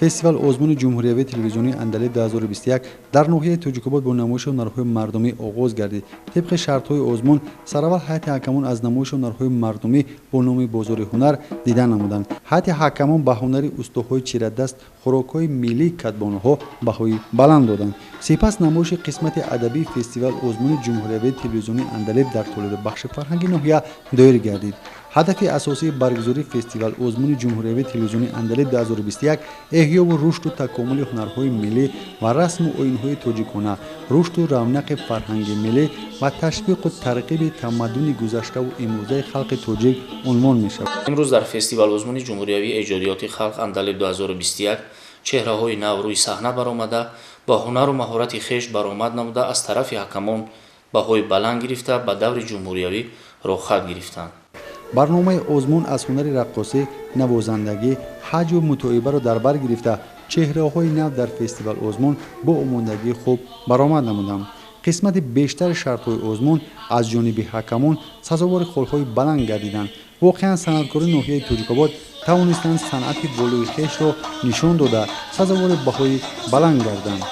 فستیوال آزمون جمهوریوی تلویزیونی اندلیب 2021 در ناحیه توجیک‌آباد با نمایش هنرهای مردمی آغاز گردید. طبق شرط‌های آزمون سرآول هیئت حکمان از نمایش هنرهای مردمی با نام بازار هنر دیدن نمودند. هیئت حکمان به هنر استوهای چیره‌دست خوراک‌های ملی کدبانوها بهای بلند دادند. سپس نمایش قسمت ادبی فستیوال آزمون جمهوریوی تلویزیونی اندلیب در تولید بخش فرهنگی ناحیه دایر گردید. هدف اساسی برگزاری فستیوال آزمون جمهوریوی تلویزیونی اندلیب 2021 احیا و رشد و تکامل هنرهای ملی و رسم و آیین‌های تاجیکانه، رشد و رونق فرهنگ ملی و تشویق و ترغیب تمدن گذشته و امروزه خلق تاجیک عنوان می‌شود. امروز در فستیوال آزمون جمهوریوی ایجادیات خلق اندلیب 2021 چهره‌های نو روی صحنه برآمده با هنر و مهارت خویش برآمد نموده از طرف حکمان بهای بلند گرفته به دور جمهوریوی رخ‌خط گرفتند. برنامه آزمون از هنر رقاصی، نوازندگی، حج و متعیبه را در بر گرفته چهره‌های نو در فستیوال آزمون با آمادگی خوب برآمد نمودند. قسمت بیشتر شرط‌های آزمون از جانب حکمان سزاوار خلق‌های بلند گردیدند. واقعا صنعتکاران ناحیه توجیک‌آباد توانستند صنعت بالای خویش را نشان داده سزاوار بهای بلند گردند.